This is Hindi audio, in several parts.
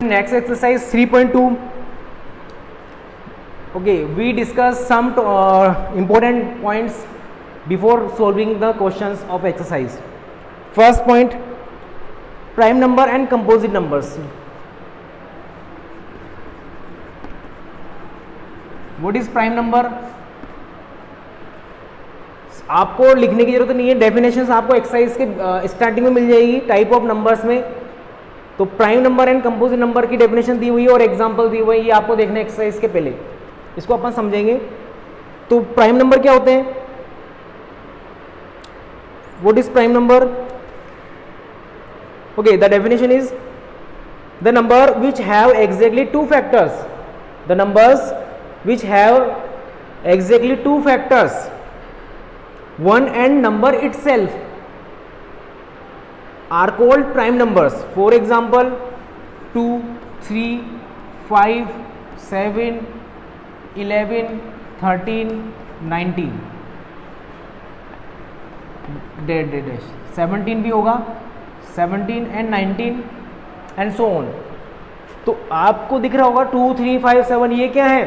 Next exercise 3.2. Okay, we discuss some important points before solving the questions of exercise. First point, prime number and composite numbers. What is prime number? आपको लिखने की जरूरत नहीं है, डेफिनेशंस आपको एक्सरसाइज के स्टार्टिंग में मिल जाएगी टाइप ऑफ नंबर्स में. तो prime number and composite number की डेफिनेशन दी हुई है और एग्जांपल दी हुई है, ये आपको देखना है एक्सरसाइज के पहले, इसको अपन समझेंगे. तो प्राइम नंबर क्या होते हैं? What is prime number? Okay, the definition is the number which have exactly two factors. The numbers which have exactly two factors, one and number itself, are called prime numbers. For example, 2, 3, 5, 7, 11, 13, 19. 17 भी होगा, 17 and 19 and so on. तो आपको दिख रहा होगा 2, 3, 5, 7, ये क्या है?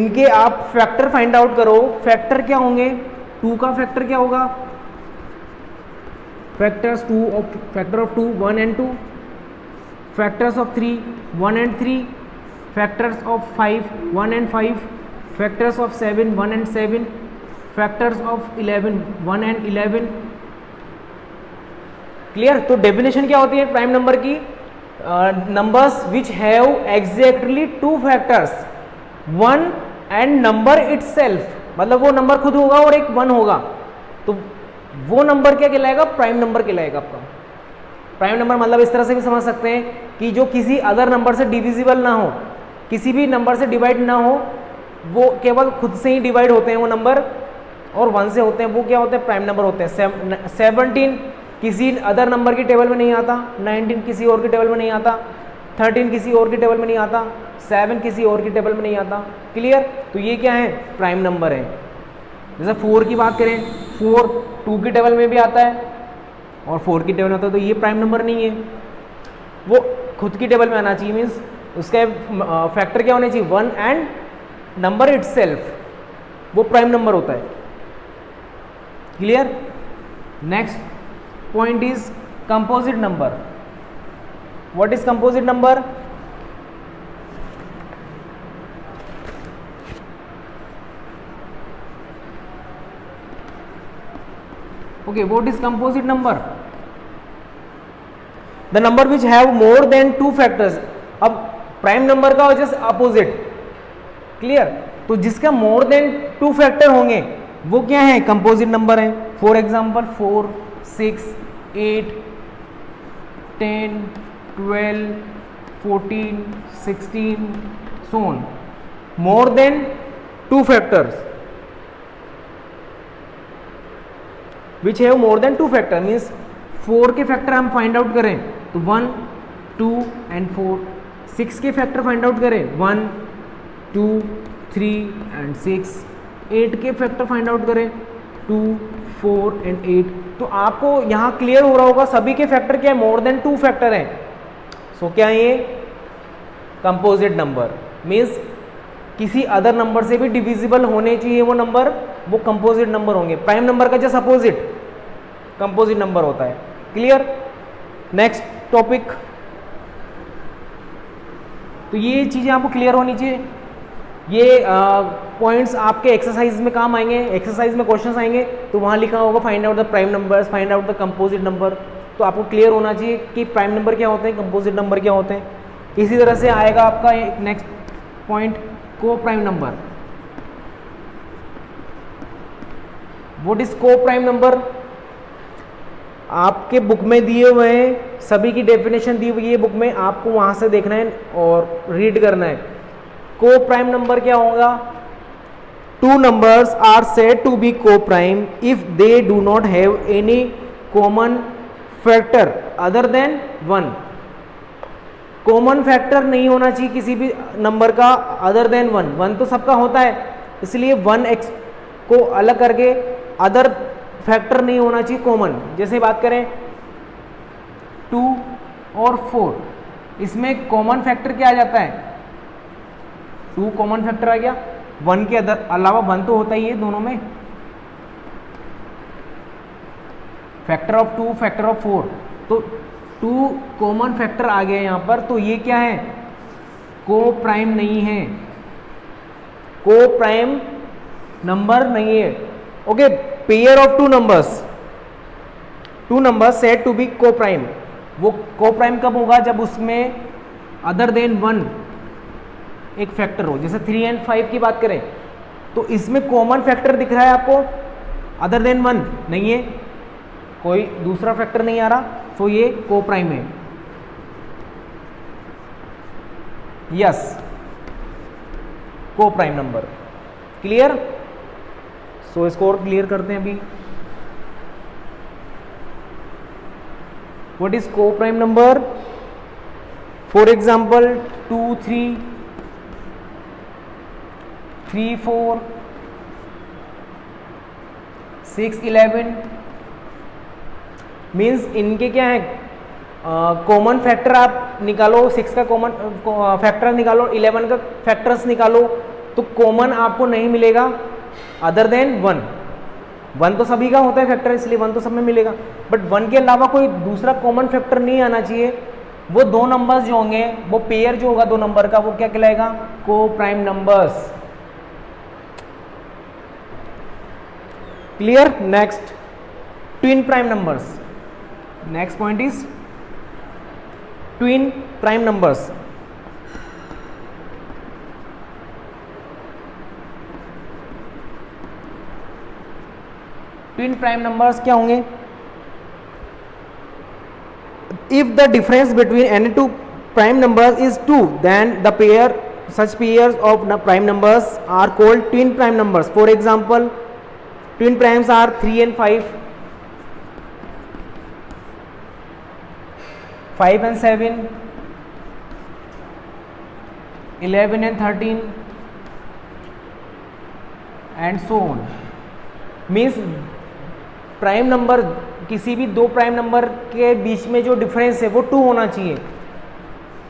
इनके आप फैक्टर फाइंड आउट करो. फैक्टर क्या होंगे? 2 का फैक्टर क्या होगा? Factors 2 of factor of 2 1 and 2, factors of 3 1 and 3, factors of 5 1 and 5, factors of 7 1 and 7, factors of 11 1 and 11. Clear? तो डेफिनेशन क्या होती है प्राइम नंबर की? Numbers which have exactly two factors, one and number itself, मतलब वो नंबर खुद होगा और एक 1 होगा, तो वो नंबर क्या कहलाएगा? प्राइम नंबर कहलाएगा आपका. प्राइम नंबर मतलब इस तरह से भी समझ सकते हैं कि जो किसी अदर नंबर से डिविजिबल ना हो, किसी भी नंबर से डिवाइड ना हो, वो केवल खुद से ही डिवाइड होते हैं वो नंबर, और 1 से होते हैं, वो क्या होते हैं? प्राइम नंबर होते हैं. 17 किसी अदर नंबर की टेबल में नहीं आता, 19 किसी और की टेबल में नहीं आता, 13 किसी और की टेबल में नहीं आता, 7 किसी और की टेबल में नहीं आता. क्लियर? तो ये क्या है? प्राइम नंबर है. जैसे 4 की बात करें, 4 2 की टेबल में भी आता है और 4 की टेबल में आता है, तो ये प्राइम नंबर नहीं है, वो खुद की टेबल में आना चाहिए. मीन्स उसका फैक्टर क्या होना चाहिए? 1 एंड नंबर इटसेल्फ, वो प्राइम नंबर होता है. Clear? Next point is composite number. What is composite number? Okay, what is composite number? The number which have more than 2 factors. अब प्राइम नंबर का वजह से अपोजिट. क्लियर? तो जिसका मोर देन 2 फैक्टर होंगे वो क्या है? कंपोजिट नंबर है. For example 4, 6, 8, 10, 12, 14, 16, so on. More than 2 factors which have more than 2 factor, means 4 के फैक्टर हम फाइंड आउट करें तो 1, 2 and 4. 6 के फैक्टर फाइंड आउट करें 1, 2, 3 and 6. 8 के फैक्टर फाइंड आउट करें 2, 4 and 8. तो आपको यहाँ क्लियर हो रहा होगा सभी के फैक्टर क्या है? मोर देन 2 फैक्टर हैं. सो क्या है ये? Composite number. मीन्स किसी अदर नंबर से भी डिविजिबल होने चाहिए वो नंबर, वो कंपोजिट नंबर होंगे. प्राइम नंबर का जस्ट अपोजिट कंपोजिट नंबर होता है. क्लियर? Next topic. तो ये चीजें आपको क्लियर होनी चाहिए. ये पॉइंट्स आपके एक्सरसाइज में काम आएंगे. एक्सरसाइज में क्वेश्चंस आएंगे तो वहां लिखा होगा find out the prime numbers, find out the composite number. तो आपको क्लियर होना चाहिए कि प्राइम नंबर क्या होते हैं, कंपोजिट नंबर क्या होते हैं. इसी तरह से आएगा आपका नेक्स्ट पॉइंट, को प्राइम नंबर. व्हाट इज को प्राइम नंबर? आपके बुक में दिए हुए हैं, सभी की डेफिनेशन दी हुई है बुक में, आपको वहां से देखना है और रीड करना है. को प्राइम नंबर क्या होगा? 2 numbers are said to be co-prime if they do not have any common factor other than 1. Common factor नहीं होना चाहिए किसी भी नंबर का अदर देन 1. 1 तो सबका होता है, इसलिए 1x को अलग करके अदर फैक्टर नहीं होना चाहिए कॉमन. जैसे बात करें 2 और 4, इसमें कॉमन फैक्टर क्या आ जाता है, 2 कॉमन फैक्टर आ गया, 1 के अलावा 1 तो होता ही है दोनों में, फैक्टर ऑफ 2 फैक्टर ऑफ 4, तो 2 कॉमन फैक्टर आ गए यहाँ पर, तो ये क्या है, को प्राइम नहीं है, को प्राइम नंबर नहीं है। Okay, pair of 2 numbers said to be coprime, वो को प्राइम कब होगा, जब उसमें अदर देन 1 एक फैक्टर हो, जैसे 3 और 5 की बात करें तो इसमें कॉमन फैक्टर दिख रहा है आपको, अदर देन 1 नहीं है, कोई दूसरा फैक्टर नहीं आ रहा, तो ये को प्राइम है। यस, को प्राइम नंबर। क्लियर? सो इसको और क्लियर करते हैं अभी। व्हाट इज को prime number? For example 2 3 3 4 6 11 means इनके क्या है, कॉमन फैक्टर आप निकालो, 6 का कॉमन फैक्टर निकालो, 11 का फैक्टर्स निकालो, तो कॉमन आपको नहीं मिलेगा अदर देन 1 तो सभी का होता है फैक्टर, इसलिए 1 तो सब में मिलेगा, बट 1 के अलावा कोई दूसरा कॉमन फैक्टर नहीं आना चाहिए। वो 2 नंबर्स जो होंगे, वो पेयर जो होगा 2 नंबर का, वो क्या कहलाएगा, coprime numbers. Clear? Next, twin prime numbers. Next point is twin prime numbers. Twin prime numbers क्या होंगे? If the difference between any 2 prime numbers is 2, then the pair such pairs of prime numbers are called twin prime numbers. For example, twin primes are 3 and 5, 5 and 7, 11 and 13 and so on. Means prime number, किसी भी 2 प्राइम नंबर के बीच में जो डिफरेंस है वो 2 होना चाहिए।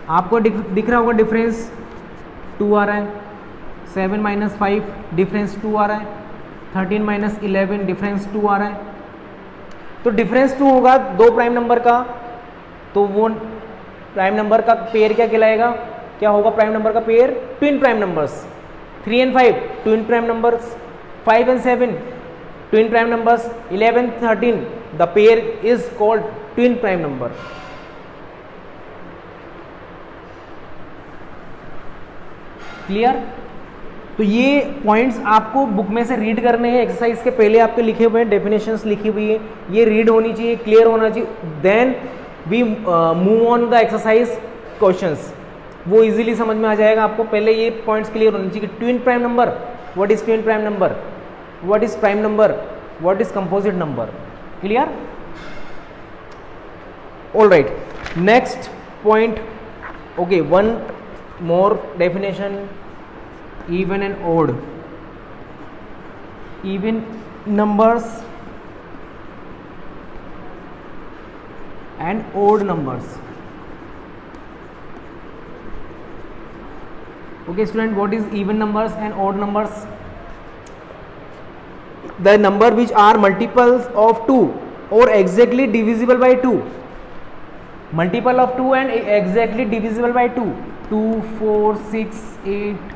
आपको दिख रहा होगा डिफरेंस 2 आ रहा है, 7 माइनस 5 डिफरेंस 2 आ रहा है, 13 माइनस 11 डिफरेंस 2 आ रहा है, तो डिफरेंस 2 होगा 2 प्राइम नंबर का, तो वो प्राइम नंबर का पेयर क्या कहलाएगा, क्या होगा प्राइम नंबर का pair? Twin prime numbers. 3 and 5 twin prime numbers, 5 and 7 twin prime numbers, 11 13 the pair is called twin prime number. Clear? तो ये पॉइंट्स आपको बुक में से रीड करने हैं, एक्सरसाइज के पहले आपके लिखे हुए हैं, डेफिनेशंस लिखी हुई है, ये रीड होनी चाहिए, क्लियर होना चाहिए, then we move on the exercise questions, वो इजीली समझ में आ जाएगा आपको। पहले ये पॉइंट्स क्लियर होने चाहिए कि twin prime number, what is twin prime number, what is prime number, what is composite number. Clear? All right, next point. Okay, one more definition, even and odd. Even numbers and odd numbers. Okay student, what is even numbers and odd numbers? The number which are multiples of 2 or exactly divisible by 2, multiple of 2 and exactly divisible by 2, 2 4 6 8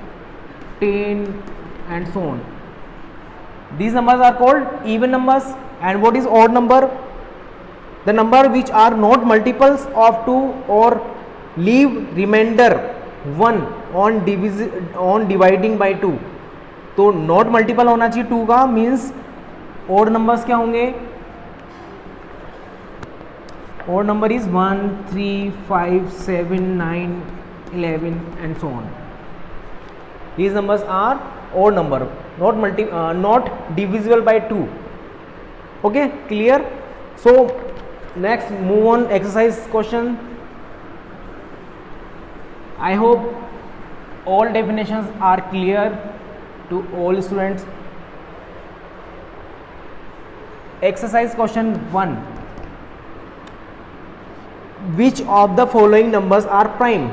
10 and so on. These numbers are called even numbers. And what is odd number? The number which are not multiples of 2 or leave remainder 1 on dividing by 2. तो नॉट मल्टीपल होना चाहिए 2 का, मीन्स ओड नंबर्स क्या होंगे? Odd number is 1 3 5 7 9 11 and so on. These numbers are odd number, not divisible by 2. Okay, clear? So next move on exercise question. I hope all definitions are clear to all students. Exercise question 1. Which of the following numbers are prime.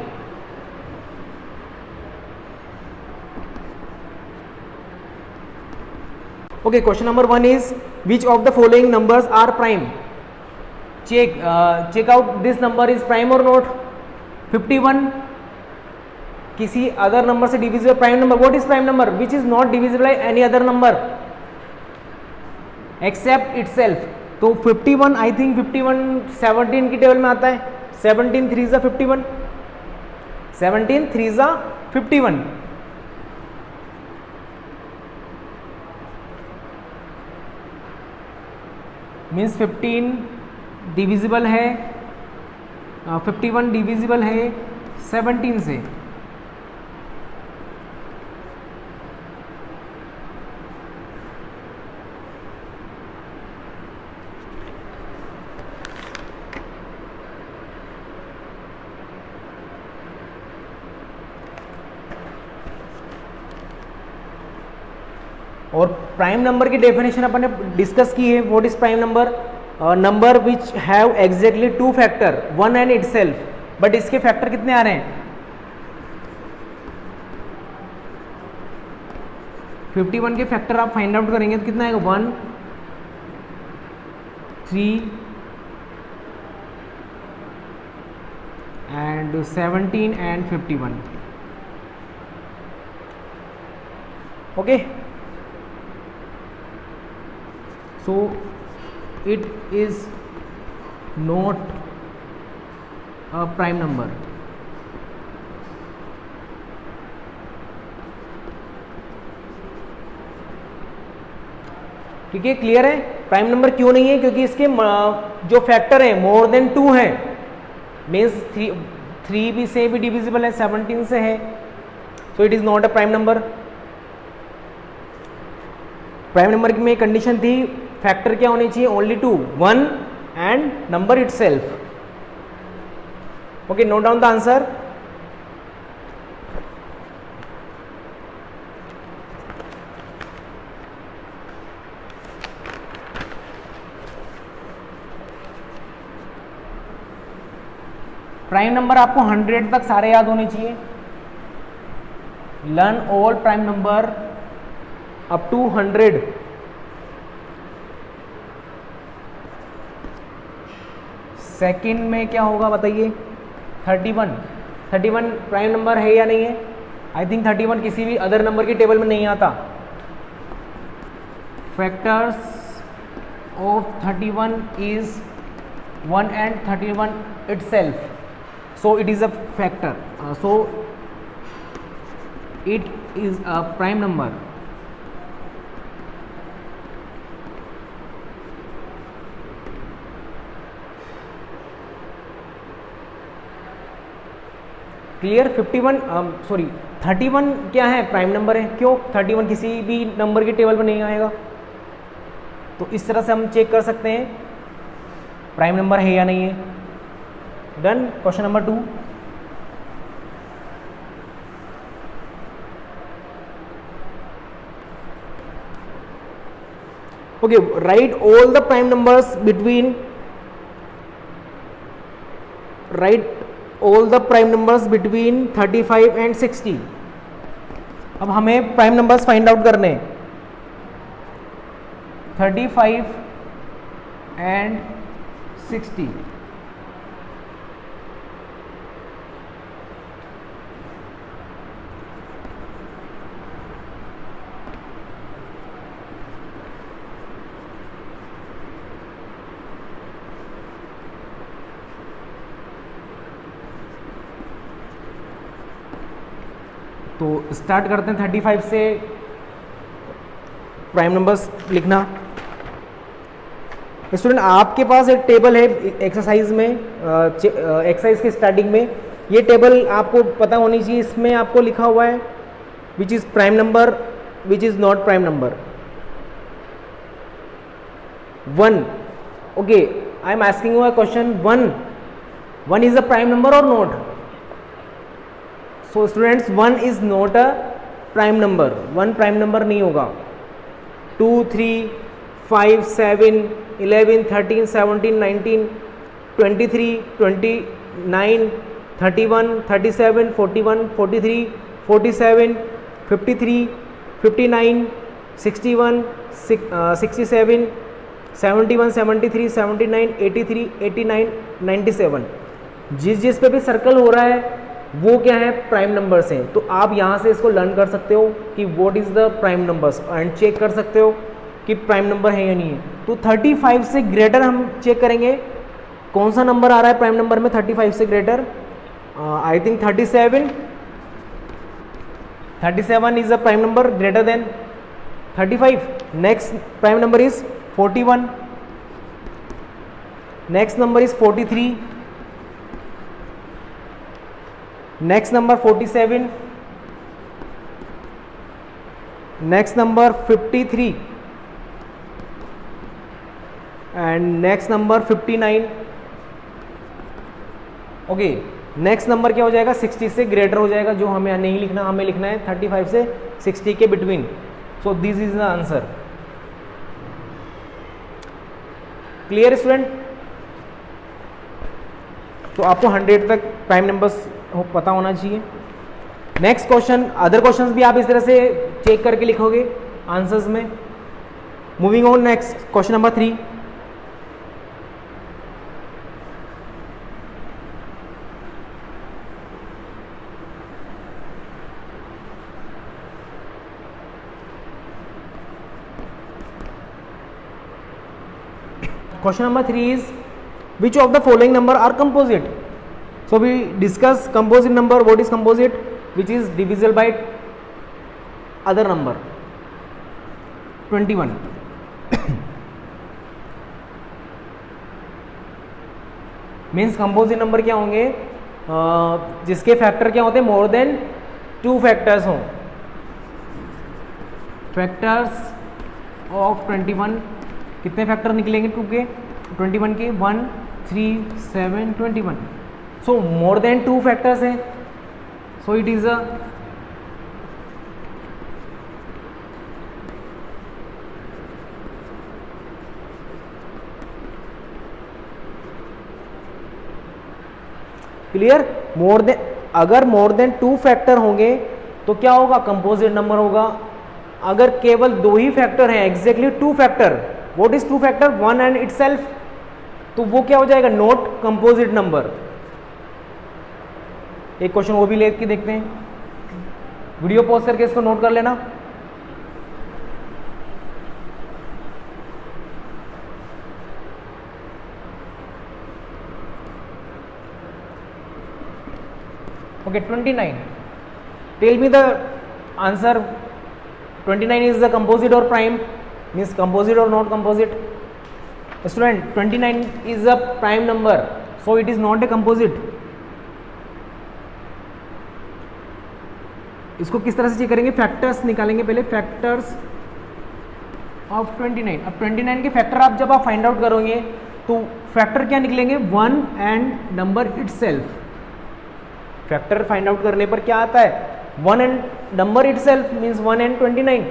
Okay, question number 1 is which of the following numbers are prime. Check out this number is prime or not. 51 किसी अदर नंबर से divisible prime number. What is prime number? Which is not divisible by any other number except itself. तो 51 आई थिंक 51 17 की टेबल में आता है. 17 3 जा 51, 17 3 जा 51. मीन्स 15 डिविजिबल है, 51 डिविजिबल है 17 से. और प्राइम नंबर की डेफिनेशन अपन ने डिस्कस की है. What is prime number? Number which have exactly two factor, one and itself. But इसके फैक्टर कितने आ रहे हैं? 51 के फैक्टर आप फाइंड आउट करेंगे तो कितना आएगा? 1 3 and 17 and 51. Okay, so it is not a prime number. ठीक है, क्लियर है? प्राइम नंबर क्यों नहीं है? क्योंकि इसके जो फैक्टर है मोर देन 2 है. मीन्स 3 भी से भी डिविजिबल है, 17 से है. So it is not a prime number. Prime number में कंडीशन थी फैक्टर क्या होनी चाहिए? Only 2, 1 and number itself. Okay, note down the answer. Prime number आपको 100 तक सारे याद होने चाहिए. Learn all prime number up to 100. Second में क्या होगा बताइए? 31 प्राइम नंबर है या नहीं है? आई थिंक 31 किसी भी अदर नंबर की टेबल में नहीं आता. Factors of 31 is 1 and 31 itself. So it is a factor. So it is a prime number. Clear? 31 क्या है? प्राइम नंबर है. क्यों? 31 किसी भी नंबर की टेबल में नहीं आएगा. तो इस तरह से हम चेक कर सकते हैं प्राइम नंबर है या नहीं है. Done. Question number 2. Okay, right all the prime numbers between all the prime numbers between 35 and 60. अब हमें प्राइम नंबर्स फाइंड आउट करने हैं. 35 and 60. तो स्टार्ट करते हैं 35 से प्राइम नंबर्स लिखना. स्टूडेंट, आपके पास एक टेबल है एक्सरसाइज में, एक्सरसाइज के स्टार्टिंग में. ये टेबल आपको पता होनी चाहिए. इसमें आपको लिखा हुआ है which is prime number, which is not prime number. 1. Okay, I am asking you a question. 1 is a prime number और not? So students, 1 is not a prime number. 1 prime number नहीं होगा. 2 3 5 7 11 13 17 19 23, 29, 31, 37, 41, 43, 47, 53, 59, 61, 67, 71, 73, 79, 83, 89, 97, जिस पे भी सर्कल हो रहा है वो क्या है, प्राइम नंबर्स हैं। तो आप यहाँ से इसको लर्न कर सकते हो कि what is the prime numbers and check कर सकते हो कि प्राइम नंबर है या नहीं है। तो 35 से ग्रेटर हम चेक करेंगे कौन सा नंबर आ रहा है प्राइम नंबर में 35 से greater. I think 37 is a prime number greater than 35। Next prime number is 41, next number is 43, next number 47, next number 53 and next number 59। Okay, next number क्या हो जाएगा, 60 से ग्रेटर हो जाएगा, जो हमें नहीं लिखना, हमें लिखना है 35 से 60 के between. So this is the answer. Clear student? तो आपको 100 तक प्राइम नंबर्स पता होना चाहिए। नेक्स्ट क्वेश्चन, अदर क्वेश्चंस भी आप इस तरह से चेक करके लिखोगे आंसर्स में। Moving on, next question number 3। Question number 3 is which of the following number are composite? So we discuss composite number. What is composite? Which is divisible by other number. 21. Means composite number क्या होंगे, जिसके फैक्टर क्या होते हैं, मोर देन 2 फैक्टर्स हों। फैक्टर्स ऑफ 21, कितने फैक्टर निकलेंगे 2 के 21 के, 1, 3, 7, 21। सो मोर देन 2 फैक्टर्स हैं, सो it is a clear. More than, अगर मोर देन 2 फैक्टर होंगे तो क्या होगा, कंपोजिट नंबर होगा। अगर केवल 2 ही फैक्टर हैं, exactly 2 factor, what is 2 factor, 1 and itself, तो वो क्या हो जाएगा, नॉट कंपोजिट नंबर। एक क्वेश्चन वो भी लेके देखते हैं, वीडियो पॉज करके इसको नोट कर लेना। Okay, 29, tell me the answer. 29 is the composite और प्राइम, मीन्स कंपोजिट और not composite. Student, 29 is a prime number, so it is not a composite. इसको किस तरह से चेक करेंगे, फैक्टर्स निकालेंगे पहले, फैक्टर्स ऑफ 29। अब 29 के फैक्टर जब आप फाइंड आउट करोगे तो फैक्टर क्या निकलेंगे, 1 and number itself. Factor find out करने पर क्या आता है, 1 and number itself, means 1 and 29।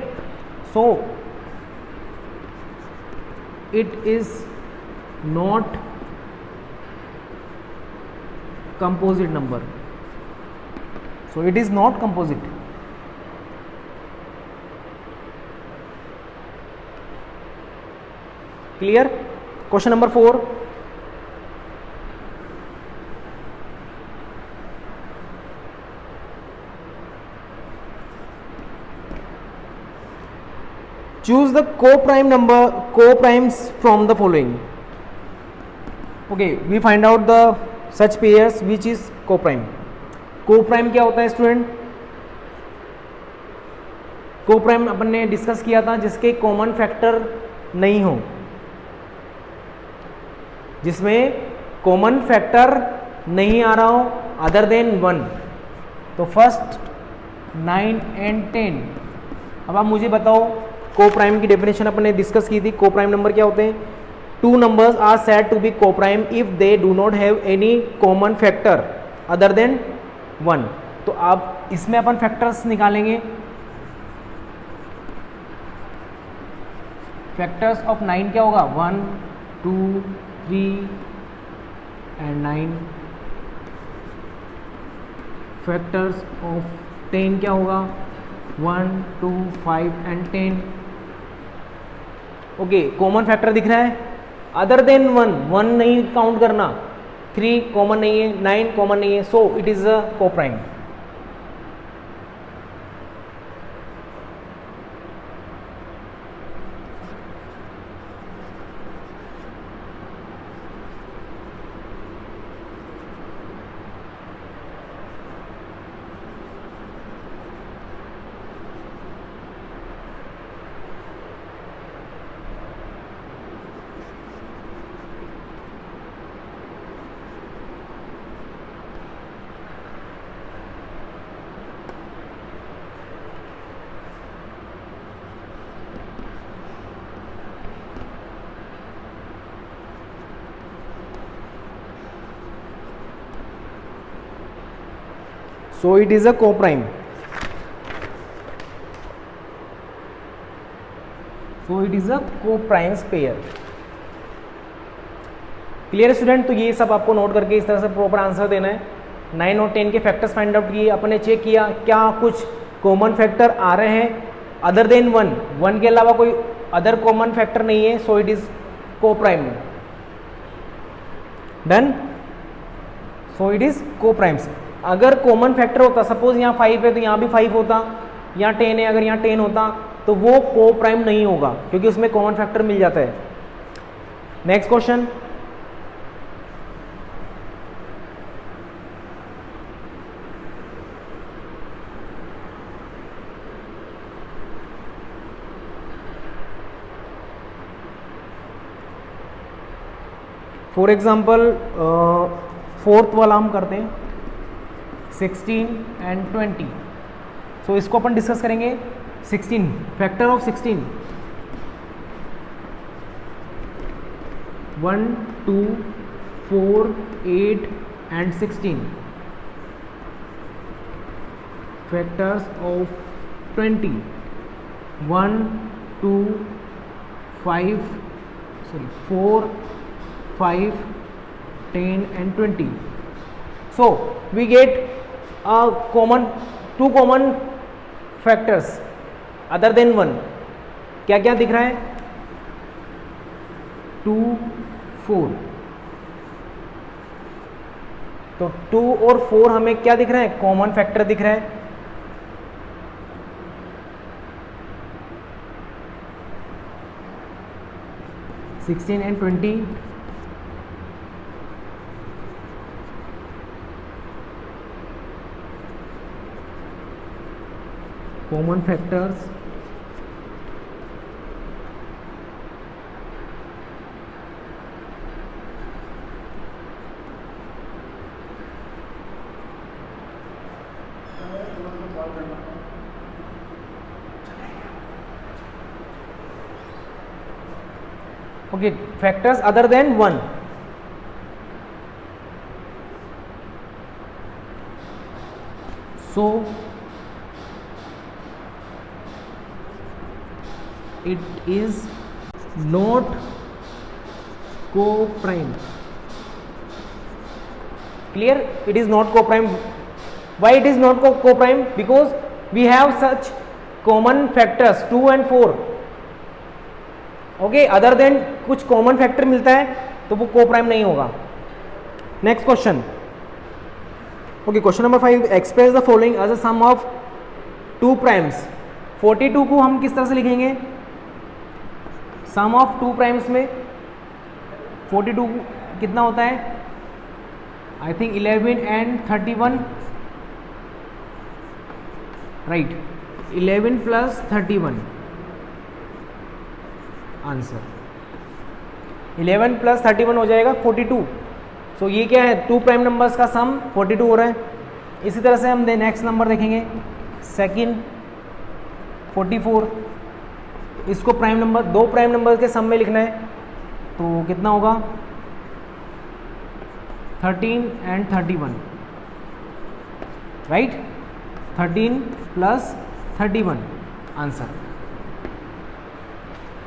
So it is not composite number, so it is not composite. Clear? Question number 4. Choose the co-primes from the following. Okay, we find out the such pairs which is co-prime. Co-prime क्या होता है स्टूडेंट, co-prime अपन ने डिस्कस किया था, जिसके कॉमन फैक्टर नहीं हो, जिसमें कॉमन फैक्टर नहीं आ रहा हो अदर देन 1। तो फर्स्ट 9 एंड 10। अब आप मुझे बताओ, को प्राइम की डेफिनेशन अपने डिस्कस की थी। को प्राइम नंबर क्या होते हैं, 2 numbers are said to be coprime if they do not have any common factor other than 1। तो आप इसमें अपन फैक्टर्स निकालेंगे। फैक्टर्स ऑफ 9 क्या होगा, 1, 2, 3, एंड 9 फैक्टर्स ऑफ 10 क्या होगा 1 2 5 एंड 10। ओके, कॉमन फैक्टर दिख रहा है अदर देन 1, 1 नहीं काउंट करना, 3 कॉमन नहीं है, 9 कॉमन नहीं है, so it is a coprime. So it is a coprime. So it is a coprimes pair. Clear student? तो ये सब आपको नोट करके इस तरह से प्रॉपर आंसर देना है। 9 और 10 के फैक्टर्स फाइंड आउट किए, अपने चेक किया क्या कुछ कॉमन फैक्टर आ रहे हैं अदर देन 1, 1 के अलावा कोई अदर कॉमन फैक्टर नहीं है, so it is coprime. Done? So it is coprimes. अगर कॉमन फैक्टर होता, सपोज यहाँ 5 है तो यहाँ भी 5 होता, यहाँ 10 है अगर यहाँ 10 होता, तो वो कोप्राइम नहीं होगा क्योंकि उसमें कॉमन फैक्टर मिल जाता है। Next question, for example fourth वाला हम करते हैं 16 एंड 20। सो इसको अपन डिस्कस करेंगे। 16 factor of 16 1 2 4 8 and 16। Factors of 20 1 2 5 4 5 10 and 20. So we get two common factors other than 1. क्या क्या दिख रहा है 2 4, तो 2 और 4 हमें क्या दिख रहा है कॉमन फैक्टर दिख रहा है। Sixteen and 20 common factors okay, factors other than 1. So it is not coprime. Clear? It is not coprime. Why it is not coprime? Because we have such common factors 2 and 4. Okay, other than कुछ कॉमन फैक्टर मिलता है तो वो कोप्राइम नहीं होगा। Next question, okay, question number 5, express the following as a sum of 2 primes. 42 को हम किस तरह से लिखेंगे सम ऑफ 2 प्राइम्स में? 42 कितना होता है I think 11 and 31, right, 11 plus 31 answer 11 plus 31 हो जाएगा 42। सो ये क्या है 2 प्राइम नंबर्स का सम 42 हो रहा है। इसी तरह से हम नेक्स्ट नंबर देखेंगे सेकंड 44, इसको प्राइम नंबर 2 प्राइम नंबर के सम में लिखना है तो कितना होगा 13 एंड 31, राइट, 13 प्लस 31 आंसर।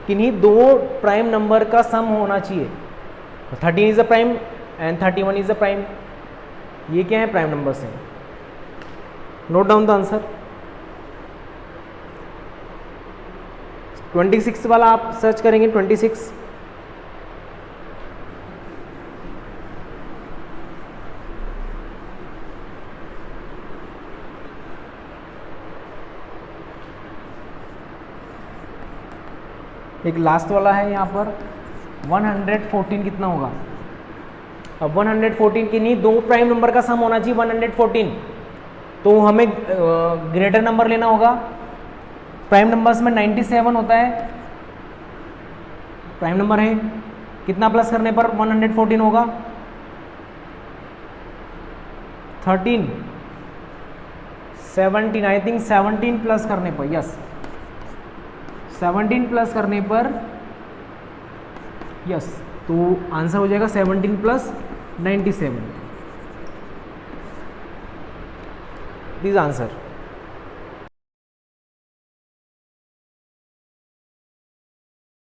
किन्हीं 2 प्राइम नंबर का सम होना चाहिए। 13 is a prime and 31 is the prime. ये क्या है? प्राइम नंबर्स हैं। Note down the answer. 26 वाला आप सर्च करेंगे, 26। एक लास्ट वाला है यहाँ पर 114 कितना होगा? अब 114 की नहीं, दो प्राइम नंबर का सम होना चाहिए 114, तो हमें ग्रेटर नंबर लेना होगा। प्राइम नंबर्स में 97 होता है, प्राइम नंबर है। कितना प्लस करने पर 114 होगा? 13, 17, आई थिंक 17 प्लस करने पर, यस 17 प्लस करने पर, यस, तो आंसर हो जाएगा 17 प्लस 97, दिस आंसर।